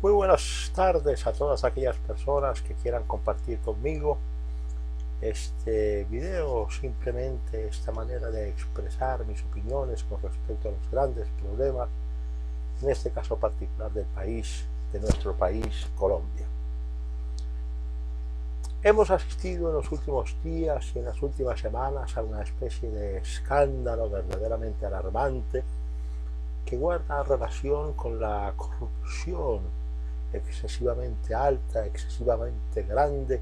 Muy buenas tardes a todas aquellas personas que quieran compartir conmigo este video, simplemente esta manera de expresar mis opiniones con respecto a los grandes problemas, en este caso particular del país, de nuestro país, Colombia. Hemos asistido en los últimos días y en las últimas semanas a una especie de escándalo verdaderamente alarmante que guarda relación con la corrupción excesivamente alta, excesivamente grande,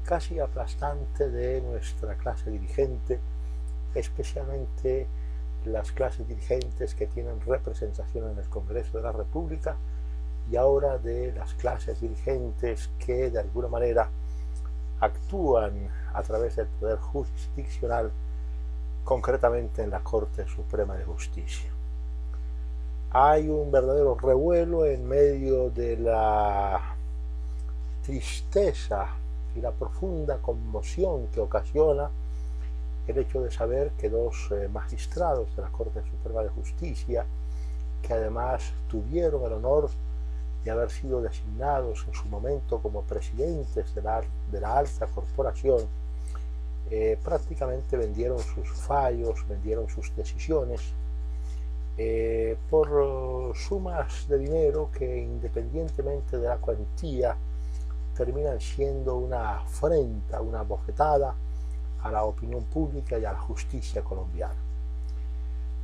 casi aplastante de nuestra clase dirigente, especialmente las clases dirigentes que tienen representación en el Congreso de la República y ahora de las clases dirigentes que de alguna manera actúan a través del poder jurisdiccional, concretamente en la Corte Suprema de Justicia. Hay un verdadero revuelo en medio de la tristeza y la profunda conmoción que ocasiona el hecho de saber que dos magistrados de la Corte Suprema de Justicia, que además tuvieron el honor de haber sido designados en su momento como presidentes de la alta corporación, prácticamente vendieron sus fallos, vendieron sus decisiones por sumas de dinero que, independientemente de la cuantía, terminan siendo una afrenta, una bofetada a la opinión pública y a la justicia colombiana.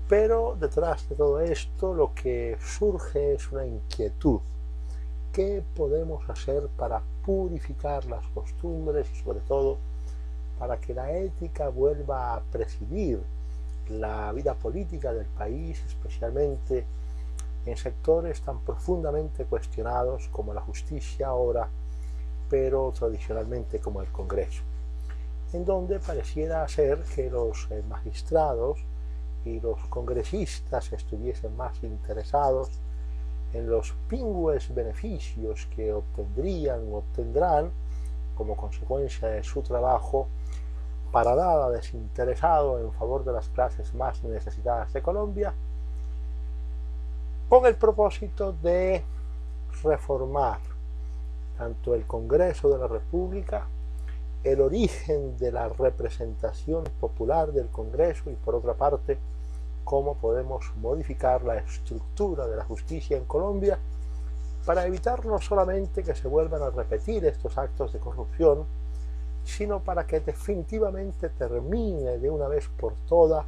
Pero detrás de todo esto lo que surge es una inquietud. ¿Qué podemos hacer para purificar las costumbres y sobre todo para que la ética vuelva a presidir la vida política del país, especialmente en sectores tan profundamente cuestionados como la justicia ahora, pero tradicionalmente como el Congreso, en donde pareciera ser que los magistrados y los congresistas estuviesen más interesados en los pingües beneficios que obtendrían o obtendrán como consecuencia de su trabajo, para nada desinteresado en favor de las clases más necesitadas de Colombia, con el propósito de reformar tanto el Congreso de la República, el origen de la representación popular del Congreso y, por otra parte, cómo podemos modificar la estructura de la justicia en Colombia para evitar no solamente que se vuelvan a repetir estos actos de corrupción, sino para que definitivamente termine de una vez por todas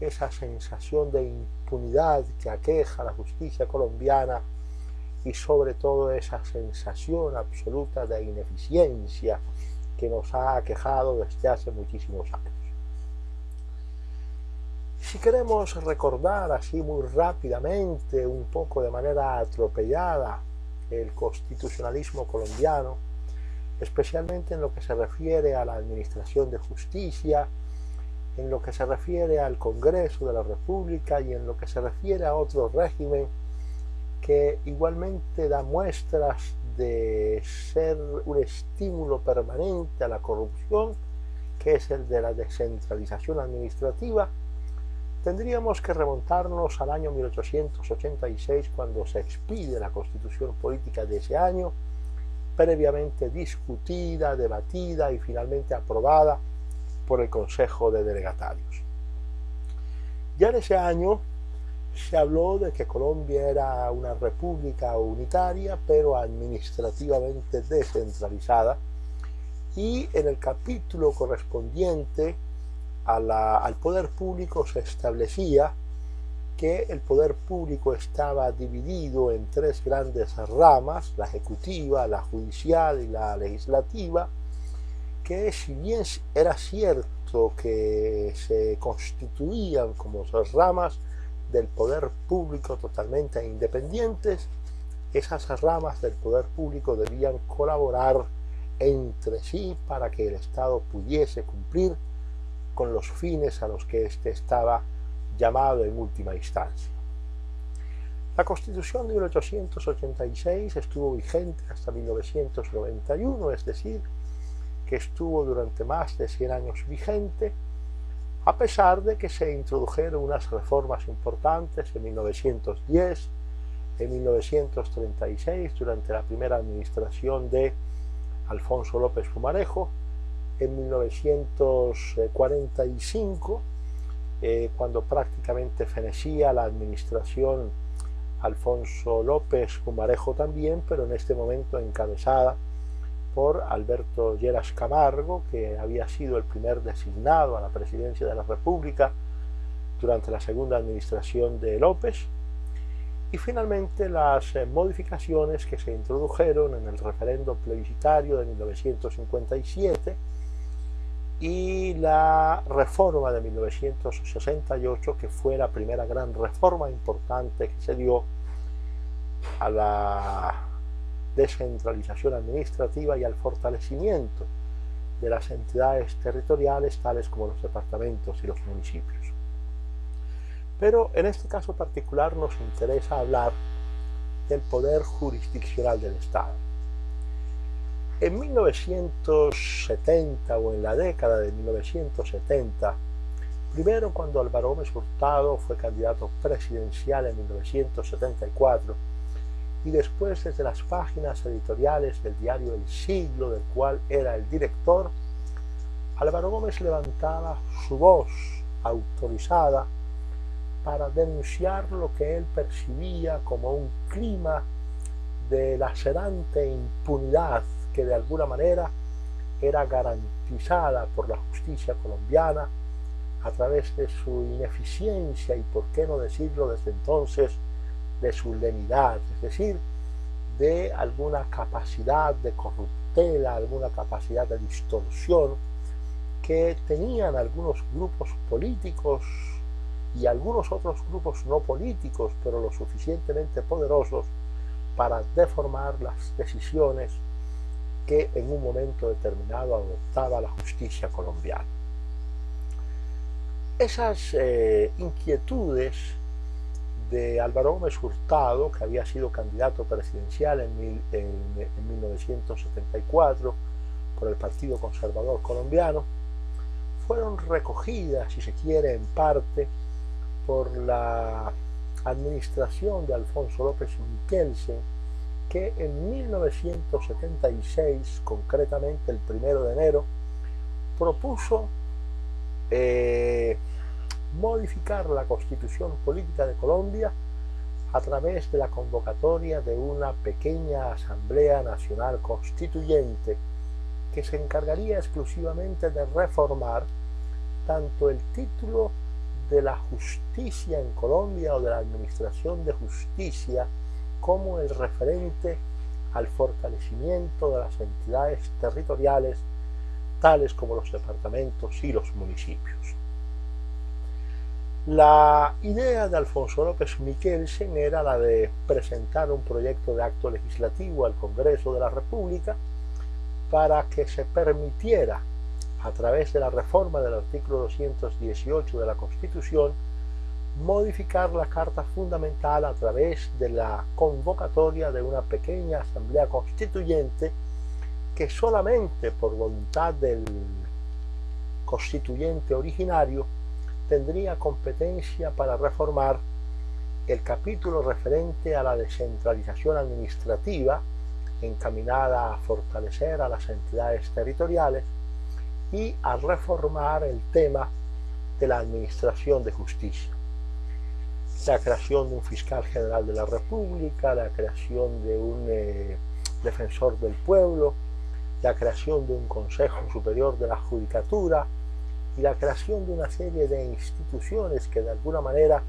esa sensación de impunidad que aqueja a la justicia colombiana y sobre todo esa sensación absoluta de ineficiencia que nos ha aquejado desde hace muchísimos años. Si queremos recordar así muy rápidamente, un poco de manera atropellada, el constitucionalismo colombiano, especialmente en lo que se refiere a la administración de justicia, en lo que se refiere al Congreso de la República y en lo que se refiere a otro régimen que igualmente da muestras de ser un estímulo permanente a la corrupción, que es el de la descentralización administrativa, tendríamos que remontarnos al año 1886, cuando se expide la Constitución política de ese año, previamente discutida, debatida y finalmente aprobada por el Consejo de Delegatarios. Ya en ese año se habló de que Colombia era una república unitaria, pero administrativamente descentralizada, y en el capítulo correspondiente al poder público se establecía que el poder público estaba dividido en tres grandes ramas: la ejecutiva, la judicial y la legislativa, que si bien era cierto que se constituían como ramas del poder público totalmente independientes, esas ramas del poder público debían colaborar entre sí para que el Estado pudiese cumplir con los fines a los que éste estaba llamado en última instancia. La Constitución de 1886 estuvo vigente hasta 1991, es decir, que estuvo durante más de 100 años vigente, a pesar de que se introdujeron unas reformas importantes en 1910, en 1936, durante la primera administración de Alfonso López Pumarejo, en 1945, cuando prácticamente fenecía la administración Alfonso López Pumarejo también, pero en este momento encabezada por Alberto Lleras Camargo, que había sido el primer designado a la presidencia de la República durante la segunda administración de López, y finalmente las modificaciones que se introdujeron en el referendo plebiscitario de 1957 y la reforma de 1968, que fue la primera gran reforma importante que se dio a la descentralización administrativa y al fortalecimiento de las entidades territoriales, tales como los departamentos y los municipios. Pero en este caso particular nos interesa hablar del poder jurisdiccional del Estado. En 1970 o en la década de 1970, primero cuando Álvaro Gómez Hurtado fue candidato presidencial en 1974, y después desde las páginas editoriales del diario El Siglo, del cual era el director, Álvaro Gómez levantaba su voz autorizada para denunciar lo que él percibía como un clima de lacerante impunidad que de alguna manera era garantizada por la justicia colombiana a través de su ineficiencia y, por qué no decirlo desde entonces, de su lenidad, es decir, de alguna capacidad de corruptela, alguna capacidad de distorsión que tenían algunos grupos políticos y algunos otros grupos no políticos, pero lo suficientemente poderosos para deformar las decisiones que en un momento determinado adoptaba la justicia colombiana. Esas inquietudes de Álvaro Gómez Hurtado, que había sido candidato presidencial en 1974 por el Partido Conservador Colombiano, fueron recogidas, si se quiere, en parte por la administración de Alfonso López Michelsen, que en 1976, concretamente el 1 de enero, propuso modificar la Constitución Política de Colombia a través de la convocatoria de una pequeña Asamblea Nacional Constituyente que se encargaría exclusivamente de reformar tanto el título de la justicia en Colombia o de la administración de justicia como el referente al fortalecimiento de las entidades territoriales tales como los departamentos y los municipios. La idea de Alfonso López Michelsen era la de presentar un proyecto de acto legislativo al Congreso de la República para que se permitiera, a través de la reforma del artículo 218 de la Constitución, modificar la Carta Fundamental a través de la convocatoria de una pequeña Asamblea Constituyente que solamente por voluntad del constituyente originario tendría competencia para reformar el capítulo referente a la descentralización administrativa encaminada a fortalecer a las entidades territoriales y a reformar el tema de la administración de justicia. La creación de un fiscal general de la República, la creación de un defensor del pueblo, la creación de un Consejo Superior de la Judicatura y la creación de una serie de instituciones que de alguna manera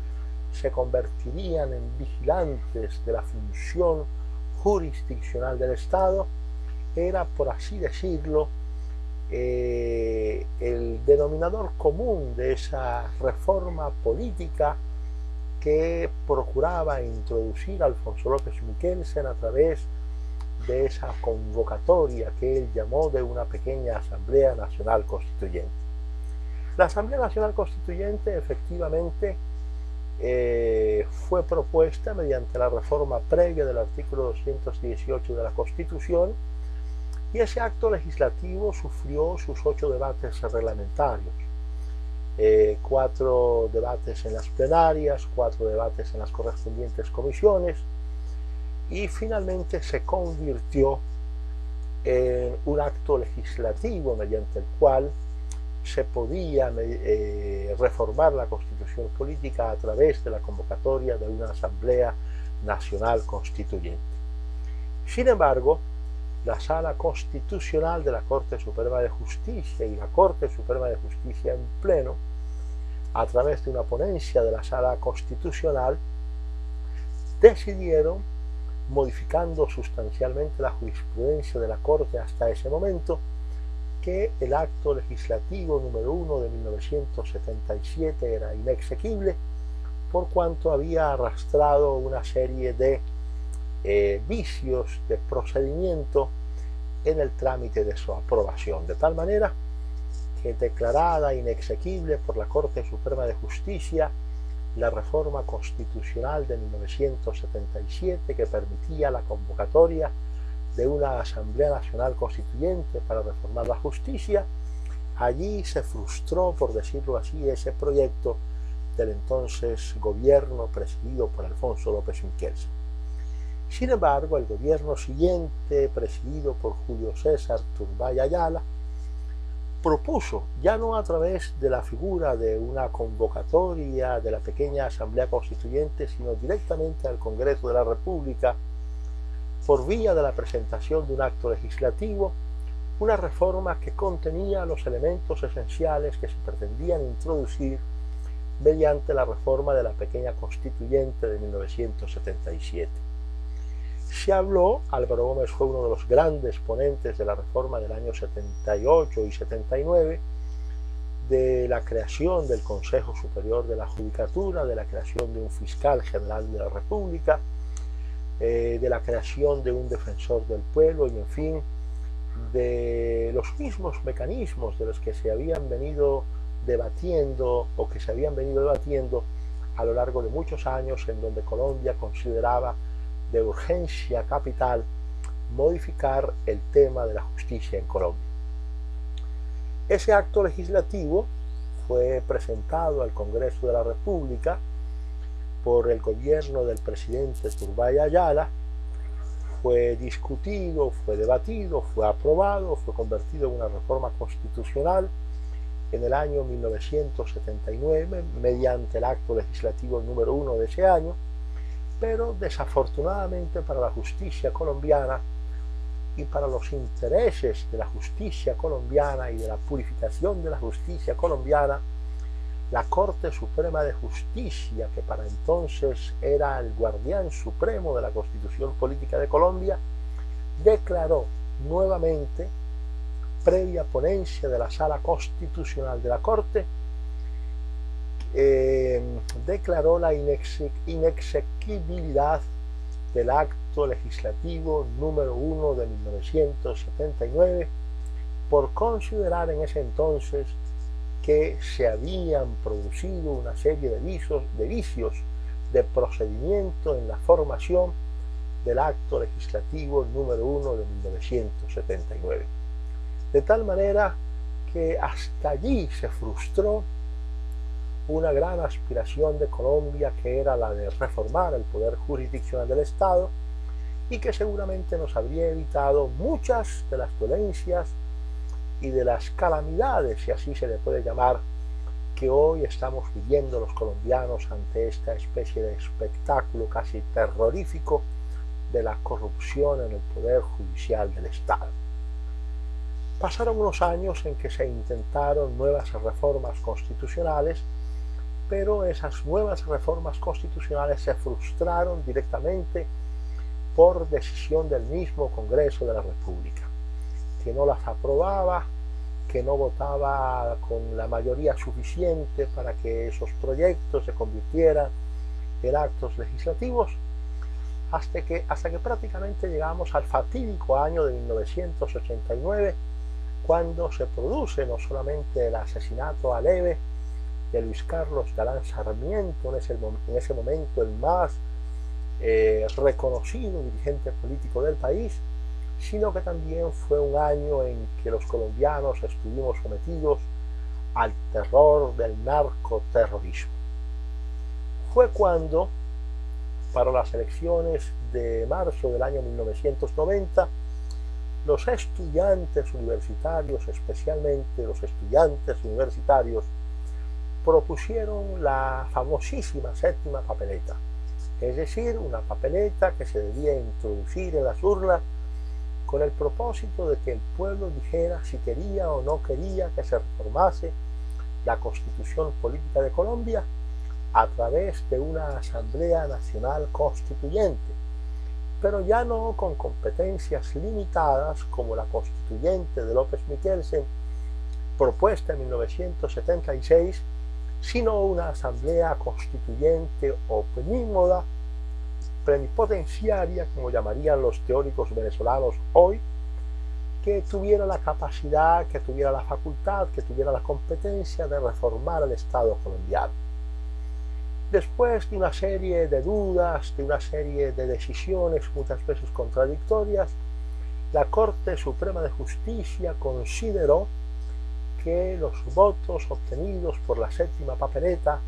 se convertirían en vigilantes de la función jurisdiccional del Estado, era, por así decirlo, el denominador común de esa reforma política que procuraba introducir Alfonso López Michelsen a través de esa convocatoria que él llamó de una pequeña Asamblea Nacional Constituyente. La Asamblea Nacional Constituyente efectivamente fue propuesta mediante la reforma previa del artículo 218 de la Constitución, y ese acto legislativo sufrió sus 8 debates reglamentarios, 4 debates en las plenarias, 4 debates en las correspondientes comisiones y finalmente se convirtió en un acto legislativo mediante el cual se podía reformar la Constitución política a través de la convocatoria de una Asamblea Nacional Constituyente. Sin embargo, la Sala Constitucional de la Corte Suprema de Justicia y la Corte Suprema de Justicia en pleno, a través de una ponencia de la Sala Constitucional, decidieron, modificando sustancialmente la jurisprudencia de la Corte hasta ese momento, que el acto legislativo número 1 de 1977 era inexequible, por cuanto había arrastrado una serie de vicios de procedimiento en el trámite de su aprobación, de tal manera que, declarada inexequible por la Corte Suprema de Justicia, la reforma constitucional de 1977, que permitía la convocatoria de una Asamblea Nacional Constituyente para reformar la justicia, allí se frustró, por decirlo así, ese proyecto del entonces gobierno presidido por Alfonso López Miquelsen. Sin embargo, el gobierno siguiente, presidido por Julio César Turbay Ayala, propuso, ya no a través de la figura de una convocatoria de la pequeña Asamblea Constituyente, sino directamente al Congreso de la República, por vía de la presentación de un acto legislativo, una reforma que contenía los elementos esenciales que se pretendían introducir mediante la reforma de la pequeña Constituyente de 1977. Se habló, Álvaro Gómez fue uno de los grandes ponentes de la reforma del año 78 y 79, de la creación del Consejo Superior de la Judicatura, de la creación de un Fiscal General de la República, de la creación de un Defensor del Pueblo y, en fin, de los mismos mecanismos de los que se habían venido debatiendo o que se habían venido debatiendo a lo largo de muchos años, en donde Colombia consideraba de urgencia capital modificar el tema de la justicia en Colombia. Ese acto legislativo fue presentado al Congreso de la República por el gobierno del presidente Turbay Ayala, fue discutido, fue debatido, fue aprobado, fue convertido en una reforma constitucional en el año 1979 mediante el acto legislativo número 1 de ese año, pero desafortunadamente para la justicia colombiana y para los intereses de la justicia colombiana y de la purificación de la justicia colombiana, la Corte Suprema de Justicia, que para entonces era el guardián supremo de la Constitución Política de Colombia, declaró nuevamente, previa ponencia de la Sala Constitucional de la Corte, declaró la inexequibilidad del acto legislativo número 1 de 1979 por considerar en ese entonces que se habían producido una serie de vicios de procedimiento en la formación del acto legislativo número 1 de 1979. De tal manera que hasta allí se frustró una gran aspiración de Colombia, que era la de reformar el poder jurisdiccional del Estado, y que seguramente nos habría evitado muchas de las dolencias y de las calamidades, si así se le puede llamar, que hoy estamos viviendo los colombianos ante esta especie de espectáculo casi terrorífico de la corrupción en el poder judicial del Estado. Pasaron unos años en que se intentaron nuevas reformas constitucionales, pero esas nuevas reformas constitucionales se frustraron directamente por decisión del mismo Congreso de la República, que no las aprobaba, que no votaba con la mayoría suficiente para que esos proyectos se convirtieran en actos legislativos, hasta que prácticamente llegamos al fatídico año de 1989, cuando se produce no solamente el asesinato aleve de Luis Carlos Galán Sarmiento, en ese momento el más reconocido dirigente político del país, sino que también fue un año en que los colombianos estuvimos sometidos al terror del narcoterrorismo. Fue cuando para las elecciones de marzo del año 1990, los estudiantes universitarios, especialmente los estudiantes universitarios, propusieron la famosísima séptima papeleta, es decir, una papeleta que se debía introducir en las urnas con el propósito de que el pueblo dijera si quería o no quería que se reformase la Constitución Política de Colombia a través de una Asamblea Nacional Constituyente, pero ya no con competencias limitadas como la constituyente de López Michelsen, propuesta en 1976, sino una Asamblea Constituyente omnímoda, plenipotenciaria, como llamarían los teóricos venezolanos hoy, que tuviera la capacidad, que tuviera la facultad, que tuviera la competencia de reformar el Estado colombiano. Después de una serie de dudas, de una serie de decisiones muchas veces contradictorias, la Corte Suprema de Justicia consideró que los votos obtenidos por la séptima papeleta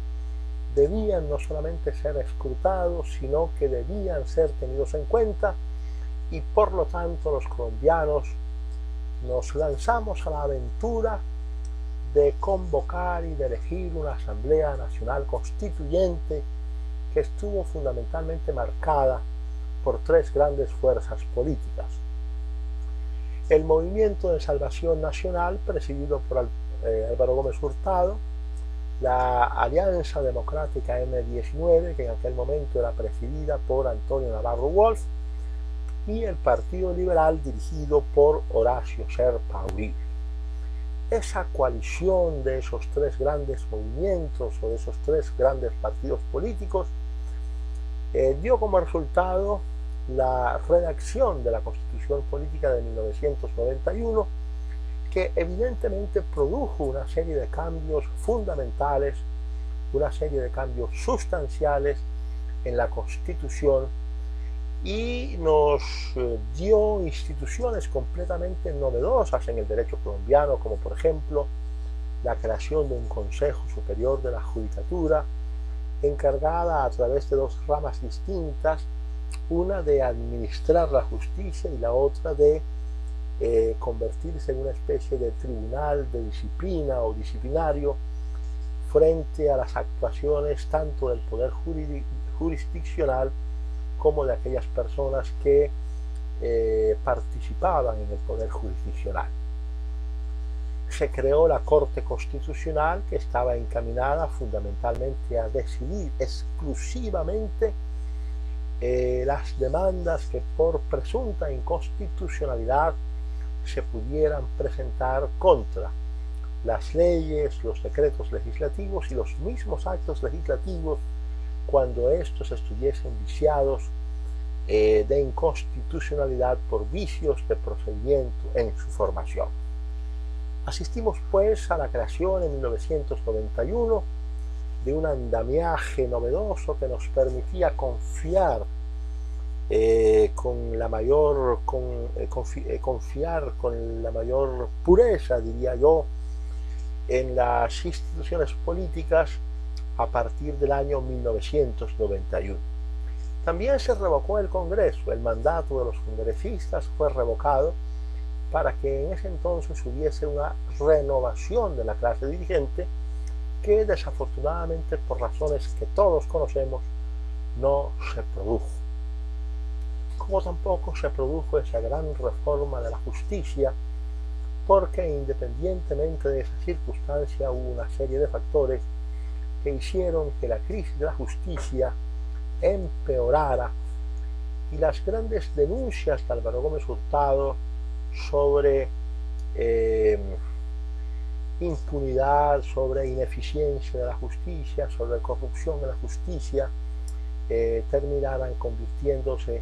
debían no solamente ser escrutados, sino que debían ser tenidos en cuenta, y por lo tanto los colombianos nos lanzamos a la aventura de convocar y de elegir una Asamblea Nacional Constituyente que estuvo fundamentalmente marcada por tres grandes fuerzas políticas. El Movimiento de Salvación Nacional, presidido por Álvaro Gómez Hurtado, la Alianza Democrática M19, que en aquel momento era presidida por Antonio Navarro Wolf, y el Partido Liberal, dirigido por Horacio Serpa Uribe. Esa coalición de esos tres grandes movimientos o de esos tres grandes partidos políticos dio como resultado la redacción de la Constitución Política de 1991, que evidentemente produjo una serie de cambios fundamentales, una serie de cambios sustanciales en la Constitución, y nos dio instituciones completamente novedosas en el derecho colombiano, como por ejemplo la creación de un Consejo Superior de la Judicatura, encargada a través de dos ramas distintas, una de administrar la justicia y la otra de convertirse en una especie de tribunal de disciplina o disciplinario frente a las actuaciones tanto del poder jurisdiccional como de aquellas personas que participaban en el poder jurisdiccional. Se creó la Corte Constitucional, que estaba encaminada fundamentalmente a decidir exclusivamente las demandas que por presunta inconstitucionalidad se pudieran presentar contra las leyes, los decretos legislativos y los mismos actos legislativos cuando estos estuviesen viciados de inconstitucionalidad por vicios de procedimiento en su formación. Asistimos pues a la creación en 1991 de un andamiaje novedoso que nos permitía confiar con la mayor pureza, diría yo, en las instituciones políticas a partir del año 1991. También se revocó el Congreso, el mandato de los congresistas fue revocado para que en ese entonces hubiese una renovación de la clase dirigente que desafortunadamente, por razones que todos conocemos, no se produjo. Como tampoco se produjo esa gran reforma de la justicia, porque independientemente de esa circunstancia hubo una serie de factores que hicieron que la crisis de la justicia empeorara, y las grandes denuncias de Álvaro Gómez Hurtado sobre impunidad, sobre ineficiencia de la justicia, sobre corrupción en la justicia, terminaran convirtiéndose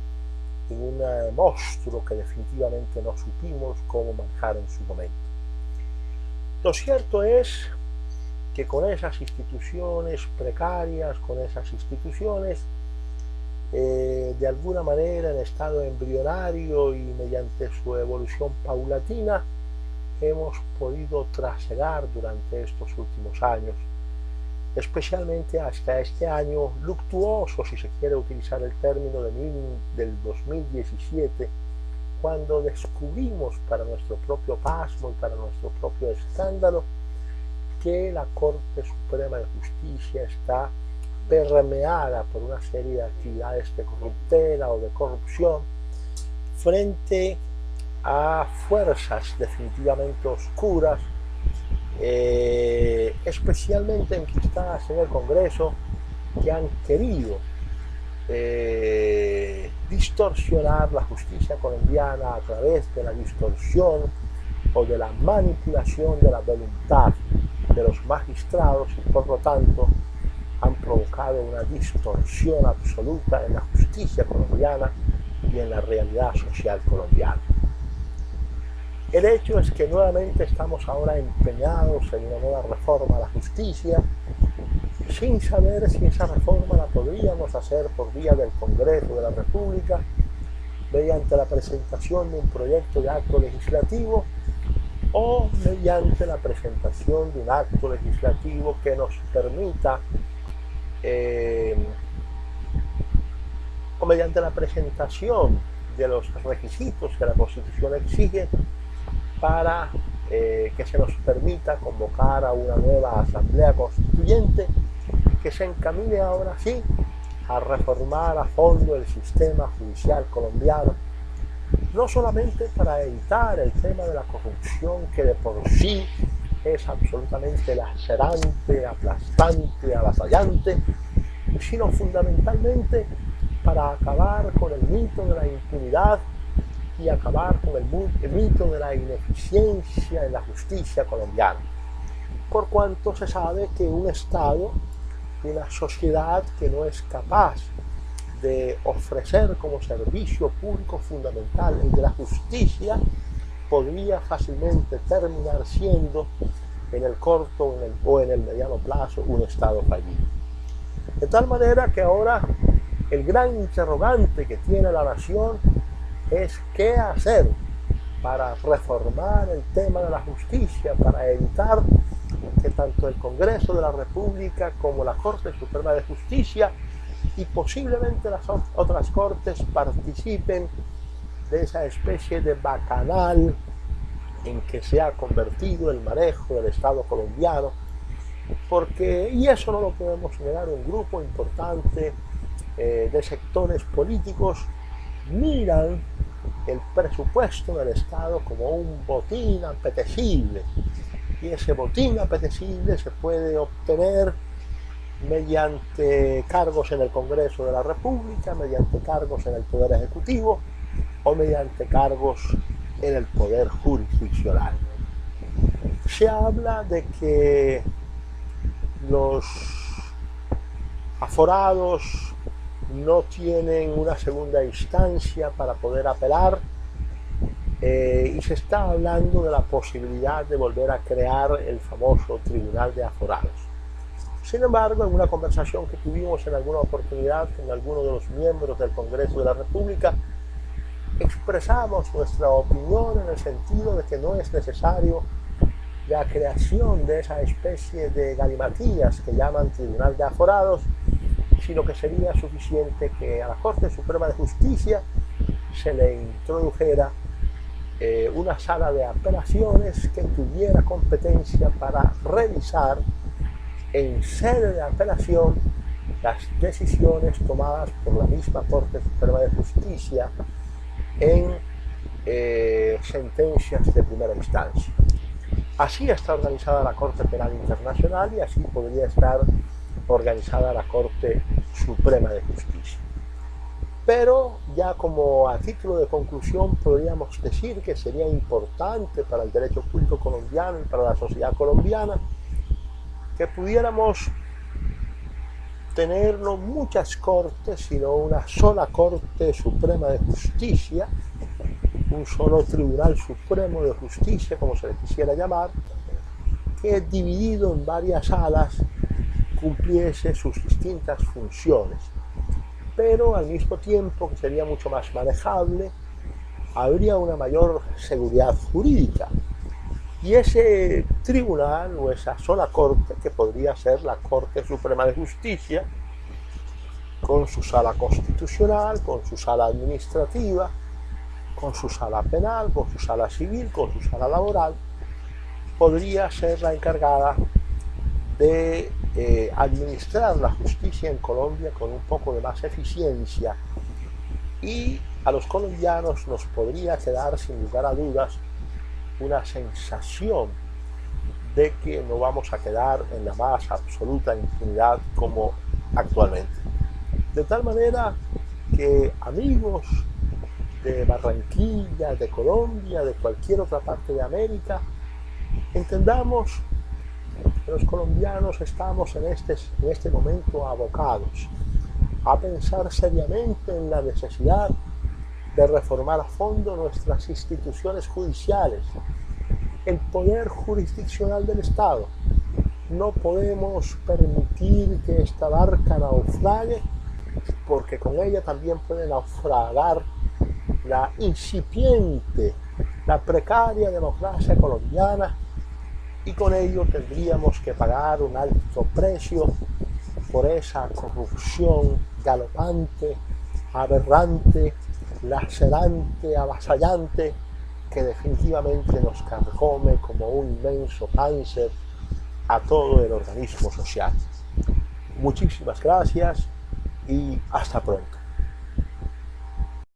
en un monstruo que definitivamente no supimos cómo manejar en su momento. Lo cierto es que con esas instituciones precarias, con esas instituciones de alguna manera en estado embrionario y mediante su evolución paulatina, hemos podido trasegar durante estos últimos años especialmente hasta este año luctuoso, si se quiere utilizar el término del 2017, cuando descubrimos para nuestro propio pasmo y para nuestro propio escándalo que la Corte Suprema de Justicia está permeada por una serie de actividades de corruptela o de corrupción frente a fuerzas definitivamente oscuras, especialmente enquistadas en el Congreso, que han querido distorsionar la justicia colombiana a través de la distorsión o de la manipulación de la voluntad de los magistrados y por lo tanto han provocado una distorsión absoluta en la justicia colombiana y en la realidad social colombiana. El hecho es que nuevamente estamos ahora empeñados en una nueva reforma a la justicia, sin saber si esa reforma la podríamos hacer por vía del Congreso de la República, mediante la presentación de un proyecto de acto legislativo o mediante la presentación de un acto legislativo que nos permita, o mediante la presentación de los requisitos que la Constitución exige para que se nos permita convocar a una nueva Asamblea Constituyente que se encamine ahora sí a reformar a fondo el sistema judicial colombiano, no solamente para evitar el tema de la corrupción, que de por sí es absolutamente lacerante, aplastante, avasallante, sino fundamentalmente para acabar con el mito de la impunidad y acabar con el mito de la ineficiencia en la justicia colombiana, por cuanto se sabe que un Estado, una sociedad que no es capaz de ofrecer como servicio público fundamental el de la justicia, podría fácilmente terminar siendo en el corto o en el mediano plazo un Estado fallido. De tal manera que ahora el gran interrogante que tiene la nación es qué hacer para reformar el tema de la justicia, para evitar que tanto el Congreso de la República como la Corte Suprema de Justicia y posiblemente las otras cortes participen de esa especie de bacanal en que se ha convertido el manejo del Estado colombiano, porque, y eso no lo podemos negar, un grupo importante de sectores políticos miran el presupuesto del Estado como un botín apetecible, y ese botín apetecible se puede obtener mediante cargos en el Congreso de la República, mediante cargos en el Poder Ejecutivo o mediante cargos en el Poder Jurisdiccional. Se habla de que los aforados no tienen una segunda instancia para poder apelar, y se está hablando de la posibilidad de volver a crear el famoso Tribunal de Aforados. Sin embargo, en una conversación que tuvimos en alguna oportunidad con algunos de los miembros del Congreso de la República, expresamos nuestra opinión en el sentido de que no es necesario la creación de esa especie de galimatías que llaman Tribunal de Aforados, sino que sería suficiente que a la Corte Suprema de Justicia se le introdujera una sala de apelaciones que tuviera competencia para revisar en sede de apelación las decisiones tomadas por la misma Corte Suprema de Justicia en sentencias de primera instancia. Así está organizada la Corte Penal Internacional y así podría estar organizada la Corte Suprema de Justicia. Pero ya como a título de conclusión podríamos decir que sería importante para el derecho público colombiano y para la sociedad colombiana que pudiéramos tener no muchas cortes, sino una sola Corte Suprema de Justicia, un solo Tribunal Supremo de Justicia, como se le quisiera llamar, que dividido en varias salas cumpliese sus distintas funciones, pero al mismo tiempo que sería mucho más manejable, habría una mayor seguridad jurídica, Y ese tribunal o esa sola corte, que podría ser la Corte Suprema de Justicia, con su sala constitucional, con su sala administrativa, con su sala penal, con su sala civil, con su sala laboral, podría ser la encargada de administrar la justicia en Colombia con un poco de más eficiencia, y a los colombianos nos podría quedar sin lugar a dudas una sensación de que no vamos a quedar en la más absoluta impunidad como actualmente. De tal manera que amigos de Barranquilla, de Colombia, de cualquier otra parte de América, entendamos que los colombianos estamos en este momento abocados a pensar seriamente en la necesidad de reformar a fondo nuestras instituciones judiciales, el poder jurisdiccional del Estado. No podemos permitir que esta barca naufrague, porque con ella también puede naufragar la incipiente, la precaria democracia colombiana, y con ello tendríamos que pagar un alto precio por esa corrupción galopante, aberrante, lacerante, avasallante, que definitivamente nos carcome como un inmenso cáncer a todo el organismo social. Muchísimas gracias y hasta pronto.